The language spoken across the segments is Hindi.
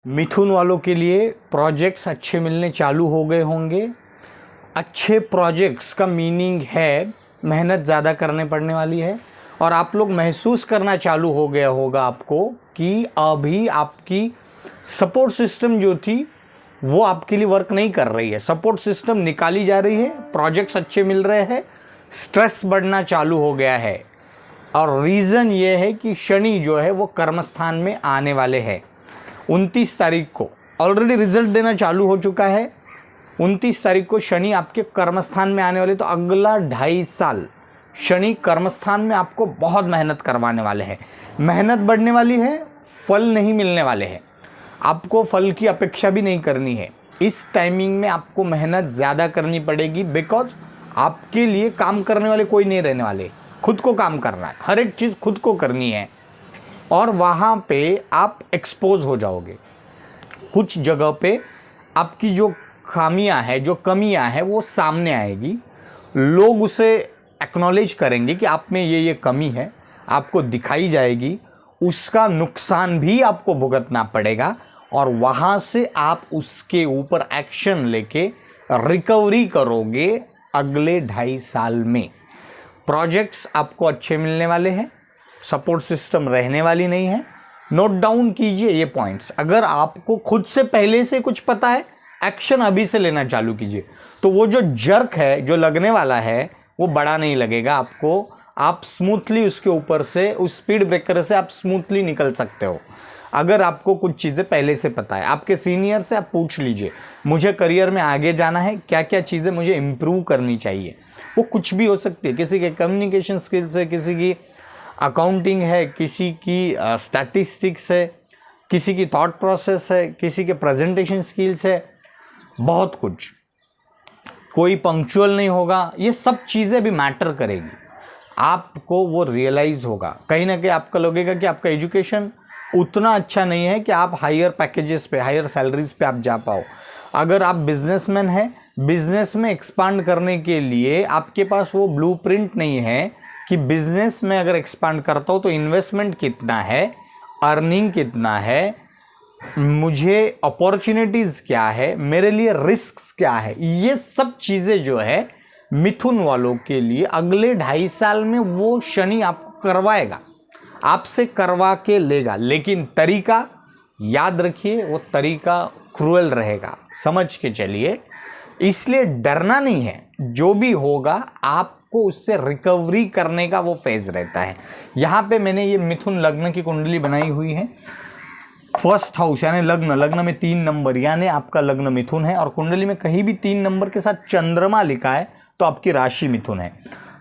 मिथुन वालों के लिए प्रोजेक्ट्स अच्छे मिलने चालू हो गए होंगे। अच्छे प्रोजेक्ट्स का मीनिंग है मेहनत ज़्यादा करने पड़ने वाली है और आप लोग महसूस करना चालू हो गया होगा आपको कि अभी आपकी सपोर्ट सिस्टम जो थी वो आपके लिए वर्क नहीं कर रही है। सपोर्ट सिस्टम निकाली जा रही है, प्रोजेक्ट्स अच्छे मिल रहे हैं, स्ट्रेस बढ़ना चालू हो गया है। और रीज़न ये है कि शनि जो है वो कर्मस्थान में आने वाले हैं। 29 तारीख को ऑलरेडी रिजल्ट देना चालू हो चुका है। 29 तारीख को शनि आपके कर्मस्थान में आने वाले, तो अगला 2.5 साल शनि कर्मस्थान में आपको बहुत मेहनत करवाने वाले हैं। मेहनत बढ़ने वाली है, फल नहीं मिलने वाले हैं। आपको फल की अपेक्षा भी नहीं करनी है। इस टाइमिंग में आपको मेहनत ज़्यादा करनी पड़ेगी, बिकॉज आपके लिए काम करने वाले कोई नहीं रहने वाले। खुद को काम करना है, हर एक चीज़ खुद को करनी है और वहाँ पे आप एक्सपोज हो जाओगे। कुछ जगह पे आपकी जो खामियां हैं, जो कमियां हैं, वो सामने आएगी। लोग उसे एक्नॉलेज करेंगे कि आप में ये कमी है, आपको दिखाई जाएगी। उसका नुकसान भी आपको भुगतना पड़ेगा और वहाँ से आप उसके ऊपर एक्शन लेके रिकवरी करोगे अगले 2.5 साल में। प्रोजेक्ट्स आपको अच्छे मिलने वाले हैं, सपोर्ट सिस्टम रहने वाली नहीं है। नोट डाउन कीजिए ये पॉइंट्स। अगर आपको खुद से पहले से कुछ पता है, एक्शन अभी से लेना चालू कीजिए, तो वो जो जर्क है, जो लगने वाला है, वो बड़ा नहीं लगेगा आपको। आप स्मूथली उसके ऊपर से, उस स्पीड ब्रेकर से आप स्मूथली निकल सकते हो। अगर आपको कुछ चीज़ें पहले से पता है, आपके सीनियर से आप पूछ लीजिए, मुझे करियर में आगे जाना है, क्या क्या चीज़ें मुझे इम्प्रूव करनी चाहिए। वो कुछ भी हो सकती है, किसी के कम्युनिकेशन स्किल्स है, किसी की अकाउंटिंग है, किसी की स्टैटिस्टिक्स है, किसी की थॉट प्रोसेस है, किसी के प्रेजेंटेशन स्किल्स है, बहुत कुछ। कोई पंक्चुअल नहीं होगा, ये सब चीज़ें भी मैटर करेगी। आपको वो रियलाइज़ होगा, कहीं ना कहीं आपका लगेगा कि आपका एजुकेशन उतना अच्छा नहीं है कि आप हायर पैकेजेस पे, हायर सैलरीज पे आप जा पाओ। अगर आप बिजनेसमैन हैं, बिजनेस में एक्सपांड करने के लिए आपके पास वो ब्लूप्रिंट नहीं है कि बिजनेस में अगर एक्सपांड करता हूँ तो इन्वेस्टमेंट कितना है, अर्निंग कितना है, मुझे अपॉर्चुनिटीज़ क्या है, मेरे लिए रिस्क्स क्या है, ये सब चीज़ें जो है मिथुन वालों के लिए अगले 2.5 साल में वो शनि आपको करवाएगा, आपसे करवा के लेगा। लेकिन तरीका याद रखिए, वो तरीका क्रूएल रहेगा, समझ के चलिए। इसलिए डरना नहीं है, जो भी होगा आपको उससे रिकवरी करने का वो फेज रहता है। यहाँ पे मैंने ये मिथुन लग्न की कुंडली बनाई हुई है। फर्स्ट हाउस यानी लग्न, लग्न में 3 नंबर, यानी आपका लग्न मिथुन है और कुंडली में कहीं भी 3 नंबर के साथ चंद्रमा लिखा है तो आपकी राशि मिथुन है।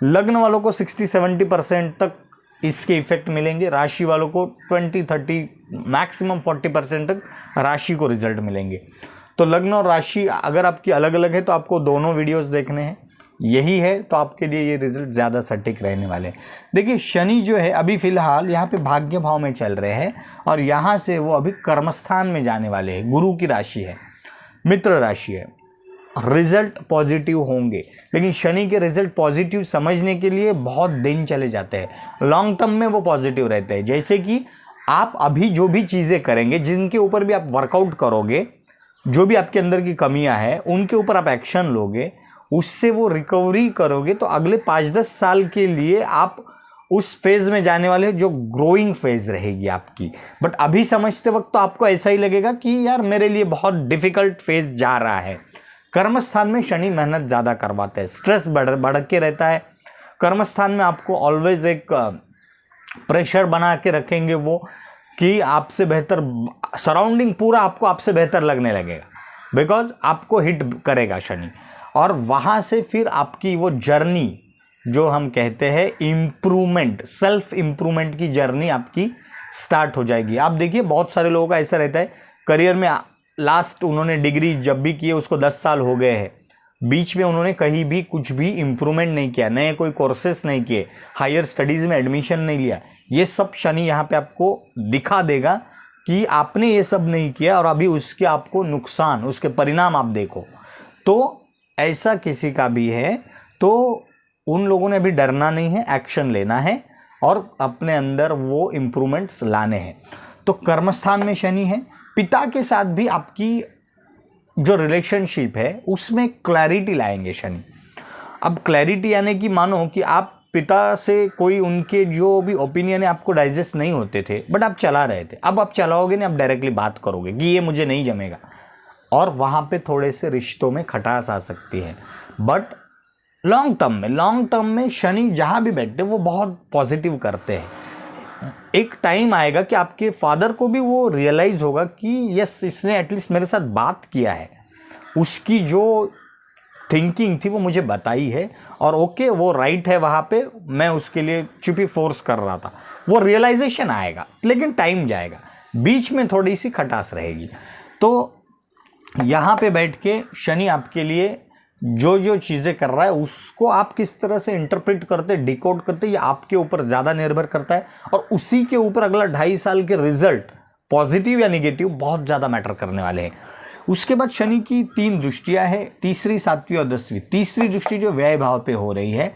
लग्न वालों को 60-70% तक इसके इफेक्ट मिलेंगे, राशि वालों को 20-30 मैक्सिमम 40% तक राशि को रिजल्ट मिलेंगे। तो लग्न और राशि अगर आपकी अलग अलग है तो आपको दोनों वीडियोस देखने हैं। यही है तो आपके लिए ये रिजल्ट ज़्यादा सटीक रहने वाले हैं। देखिए शनि जो है अभी फ़िलहाल यहाँ पे भाग्य भाव में चल रहे हैं और यहाँ से वो अभी कर्मस्थान में जाने वाले हैं। गुरु की राशि है, मित्र राशि है, रिजल्ट पॉजिटिव होंगे। लेकिन शनि के रिजल्ट पॉजिटिव समझने के लिए बहुत दिन चले जाते हैं, लॉन्ग टर्म में वो पॉजिटिव रहते हैं। जैसे कि आप अभी जो भी चीज़ें करेंगे, जिनके ऊपर भी आप वर्कआउट करोगे, जो भी आपके अंदर की कमियां हैं उनके ऊपर आप एक्शन लोगे, उससे वो रिकवरी करोगे, तो अगले 5-10 साल के लिए आप उस फेज में जाने वाले जो ग्रोइंग फेज रहेगी आपकी। बट अभी समझते वक्त तो आपको ऐसा ही लगेगा कि यार मेरे लिए बहुत डिफिकल्ट फेज जा रहा है। कर्मस्थान में शनि मेहनत ज़्यादा करवाते हैं, स्ट्रेस बढ़ के रहता है। कर्मस्थान में आपको ऑलवेज एक प्रेशर बना के रखेंगे वो कि आपसे बेहतर सराउंडिंग पूरा आपको आपसे बेहतर लगने लगेगा, बिकॉज आपको हिट करेगा शनि। और वहाँ से फिर आपकी वो जर्नी जो हम कहते हैं इम्प्रूवमेंट, सेल्फ इम्प्रूवमेंट की जर्नी आपकी स्टार्ट हो जाएगी। आप देखिए बहुत सारे लोगों का ऐसा रहता है, करियर में लास्ट उन्होंने डिग्री जब भी की है उसको 10 साल हो गए हैं, बीच में उन्होंने कहीं भी कुछ भी इम्प्रूवमेंट नहीं किया, नए कोई कोर्सेस नहीं किए, हायर स्टडीज़ में एडमिशन नहीं लिया। ये सब शनि यहाँ पे आपको दिखा देगा कि आपने ये सब नहीं किया और अभी उसके आपको नुकसान, उसके परिणाम आप देखो। तो ऐसा किसी का भी है तो उन लोगों ने अभी डरना नहीं है, एक्शन लेना है और अपने अंदर वो इम्प्रूवमेंट्स लाने हैं। तो कर्मस्थान में शनि है, पिता के साथ भी आपकी जो रिलेशनशिप है उसमें क्लैरिटी लाएंगे शनि। अब क्लैरिटी यानी कि मानो कि आप पिता से कोई उनके जो भी ओपिनियन है आपको डाइजेस्ट नहीं होते थे, बट आप चला रहे थे, अब आप चलाओगे नहीं, आप डायरेक्टली बात करोगे कि ये मुझे नहीं जमेगा, और वहाँ पे थोड़े से रिश्तों में खटास आ सकती है। बट लॉन्ग टर्म में शनि जहाँ भी बैठते वो बहुत पॉजिटिव करते हैं। एक टाइम आएगा कि आपके फादर को भी वो रियलाइज़ होगा कि यस, इसने एटलीस्ट मेरे साथ बात किया है, उसकी जो थिंकिंग थी वो मुझे बताई है, और ओके वो राइट है, वहाँ पे मैं उसके लिए चुपी फोर्स कर रहा था, वो रियलाइजेशन आएगा, लेकिन टाइम जाएगा, बीच में थोड़ी सी खटास रहेगी। तो यहाँ पे बैठ के शनि आपके लिए जो जो चीज़ें कर रहा है उसको आप किस तरह से इंटरप्रेट करते, डिकोड करते, ये आपके ऊपर ज़्यादा निर्भर करता है, और उसी के ऊपर अगला 2.5 साल के रिजल्ट पॉजिटिव या निगेटिव बहुत ज़्यादा मैटर करने वाले हैं। उसके बाद शनि की 3 दृष्टियां हैं, तीसरी, 7वीं और 10वीं। तीसरी दृष्टि जो व्यय भाव पे हो रही है,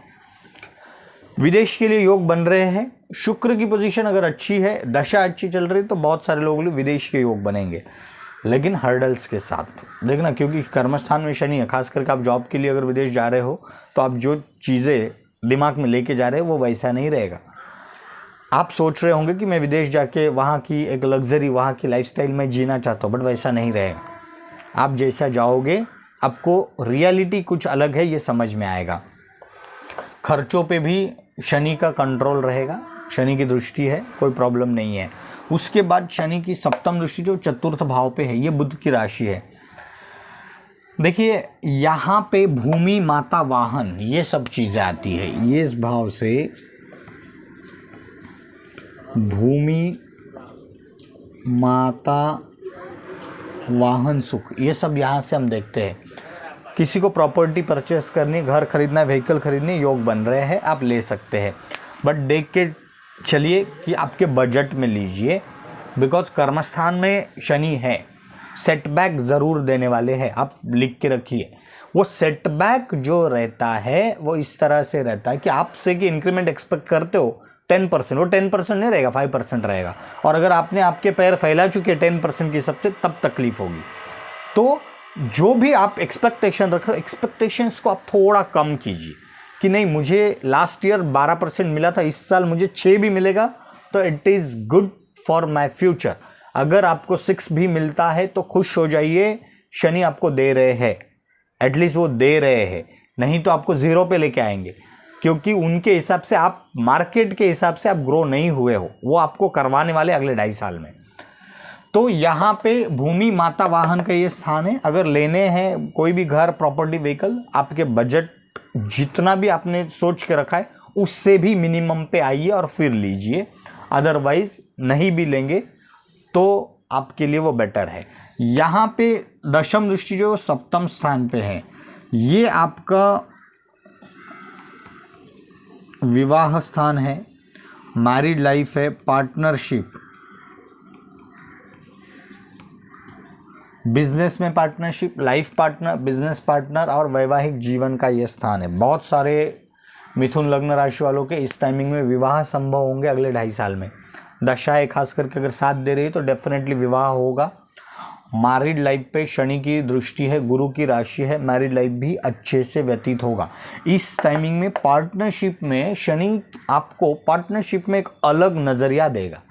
विदेश के लिए योग बन रहे हैं। शुक्र की पोजीशन अगर अच्छी है, दशा अच्छी चल रही, तो बहुत सारे लोगों लिए विदेश के योग बनेंगे, लेकिन हर्डल्स के साथ देखना, क्योंकि कर्मस्थान में शनि है। खास करके आप जॉब के लिए अगर विदेश जा रहे हो तो आप जो चीज़ें दिमाग में लेके जा रहे हो वो वैसा नहीं रहेगा। आप सोच रहे होंगे कि मैं विदेश जाके वहाँ की एक लग्जरी, वहाँ की लाइफस्टाइल में जीना चाहता हूँ, बट वैसा नहीं रहेगा। आप जैसा जाओगे आपको रियलिटी कुछ अलग है, ये समझ में आएगा। खर्चों पे भी शनि का कंट्रोल रहेगा, शनि की दृष्टि है, कोई प्रॉब्लम नहीं है। उसके बाद शनि की 7वीं दृष्टि जो 4th भाव पे है, ये बुध की राशि है। देखिए यहाँ पे भूमि, माता, वाहन, ये सब चीज़ें आती है। ये इस भाव से भूमि, माता, वाहन, सुख, ये सब यहाँ से हम देखते हैं। किसी को प्रॉपर्टी परचेस करनी, घर खरीदना, व्हीकल खरीदनी, योग बन रहे हैं, आप ले सकते हैं, बट देख के चलिए कि आपके बजट में लीजिए, बिकॉज कर्मस्थान में शनि है, सेटबैक ज़रूर देने वाले हैं, आप लिख के रखिए। वो सेटबैक जो रहता है वो इस तरह से रहता है कि आपसे कि इंक्रीमेंट एक्सपेक्ट करते हो 10%, वो 10% नहीं रहेगा, 5% रहेगा, और अगर आपने आपके पैर फैला चुके 10% के हिसाब से, तब तकलीफ होगी। तो जो भी आप एक्सपेक्टेशन रख रहे हो, एक्सपेक्टेशंस को आप थोड़ा कम कीजिए कि नहीं, मुझे लास्ट ईयर 12% मिला था, इस साल मुझे 6 भी मिलेगा तो it is good for my future. अगर आपको 6 भी मिलता है तो खुश हो जाइए, शनि आपको दे रहे हैं, एटलीस्ट वो दे रहे हैं, नहीं तो आपको 0 पे लेके आएंगे, क्योंकि उनके हिसाब से आप, मार्केट के हिसाब से आप ग्रो नहीं हुए हो, वो आपको करवाने वाले अगले 2.5 साल में। तो यहाँ पे भूमि, माता, वाहन का ये स्थान है। अगर लेने हैं कोई भी घर, प्रॉपर्टी, व्हीकल, आपके बजट जितना भी आपने सोच के रखा है उससे भी मिनिमम पे आइए और फिर लीजिए, अदरवाइज नहीं भी लेंगे तो आपके लिए वो बेटर है। यहाँ पे 10वीं दृष्टि जो 7वें स्थान पे है, ये आपका विवाह स्थान है, मैरिड लाइफ है, पार्टनरशिप, बिजनेस में partnership, life partner, business partner और वैवाहिक जीवन का ये स्थान है। बहुत सारे मिथुन लग्न राशि वालों के इस टाइमिंग में विवाह संभव होंगे अगले 2.5 साल में। दशाएं खास करके अगर साथ दे रही है तो डेफिनेटली विवाह होगा। मैरिड लाइफ पे शनि की दृष्टि है, गुरु की राशि है, मैरिड लाइफ भी अच्छे से व्यतीत होगा। इस टाइमिंग में पार्टनरशिप में शनि आपको पार्टनरशिप में एक अलग नज़रिया देगा।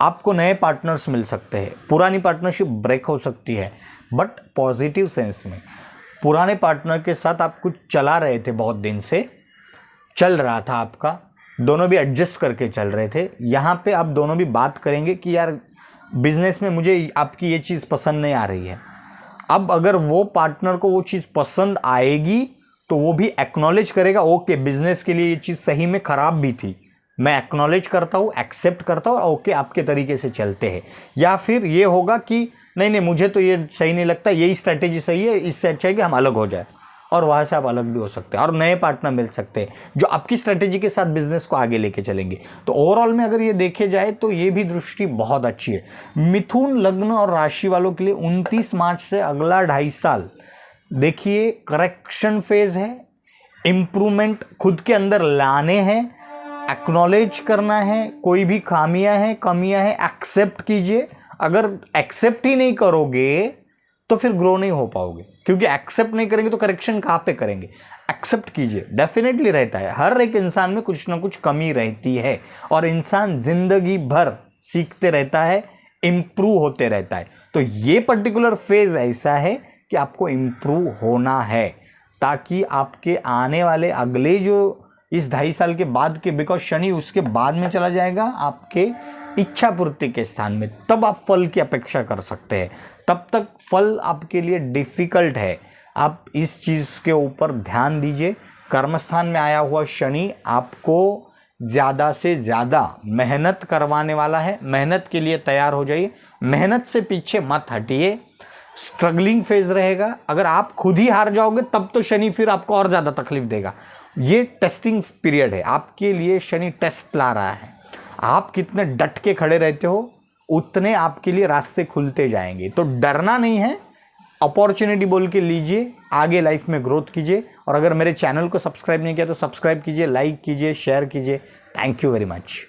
आपको नए पार्टनर्स मिल सकते हैं, पुरानी पार्टनरशिप ब्रेक हो सकती है, बट पॉजिटिव सेंस में। पुराने पार्टनर के साथ आप कुछ चला रहे थे, बहुत दिन से चल रहा था आपका, दोनों भी एडजस्ट करके चल रहे थे। यहाँ पे आप दोनों भी बात करेंगे कि यार बिजनेस में मुझे आपकी ये चीज़ पसंद नहीं आ रही है। अब अगर वो पार्टनर को वो चीज़ पसंद आएगी तो वो भी एक्नॉलेज करेगा, ओके बिजनेस के लिए ये चीज़ सही में ख़राब भी थी, मैं एक्नॉलेज करता हूँ, एक्सेप्ट करता हूँ, ओके आपके तरीके से चलते हैं। या फिर ये होगा कि नहीं नहीं मुझे तो ये सही नहीं लगता, यही स्ट्रैटेजी सही है, इससे अच्छा है कि हम अलग हो जाए, और वहाँ से आप अलग भी हो सकते हैं और नए पार्टनर मिल सकते हैं जो आपकी स्ट्रैटेजी के साथ बिजनेस को आगे लेके चलेंगे। तो ओवरऑल में अगर ये देखे जाए तो ये भी दृष्टि बहुत अच्छी है। मिथुन लग्न और राशि वालों के लिए 29 मार्च से अगला 2.5 साल देखिए करेक्शन फेज है, इम्प्रूवमेंट खुद के अंदर लाने हैं, एक्नॉलेज करना है, कोई भी खामियां हैं, कमियां हैं, एक्सेप्ट कीजिए, अगर एक्सेप्ट ही नहीं करोगे तो फिर ग्रो नहीं हो पाओगे, क्योंकि एक्सेप्ट नहीं करेंगे तो करेक्शन कहाँ पे करेंगे। एक्सेप्ट कीजिए, डेफिनेटली रहता है, हर एक इंसान में कुछ ना कुछ कमी रहती है और इंसान जिंदगी भर सीखते रहता है, इम्प्रूव होते रहता है। तो ये पर्टिकुलर फेज ऐसा है कि आपको इम्प्रूव होना है, ताकि आपके आने वाले अगले जो इस 2.5 साल के बाद के, बिकॉज शनि उसके बाद में चला जाएगा आपके इच्छा पूर्ति के स्थान में, तब आप फल की अपेक्षा कर सकते हैं। तब तक फल आपके लिए डिफिकल्ट है। आप इस चीज़ के ऊपर ध्यान दीजिए। कर्मस्थान में आया हुआ शनि आपको ज़्यादा से ज़्यादा मेहनत करवाने वाला है। मेहनत के लिए तैयार हो जाइए, मेहनत से पीछे मत हटिए। स्ट्रगलिंग फेज रहेगा, अगर आप खुद ही हार जाओगे तब तो शनि फिर आपको और ज़्यादा तकलीफ देगा। ये टेस्टिंग पीरियड है आपके लिए, शनि टेस्ट ला रहा है। आप कितने डट के खड़े रहते हो उतने आपके लिए रास्ते खुलते जाएंगे। तो डरना नहीं है, अपॉर्चुनिटी बोल के लीजिए, आगे लाइफ में ग्रोथ कीजिए। और अगर मेरे चैनल को सब्सक्राइब नहीं किया तो सब्सक्राइब कीजिए, लाइक कीजिए, शेयर कीजिए। Thank you very much.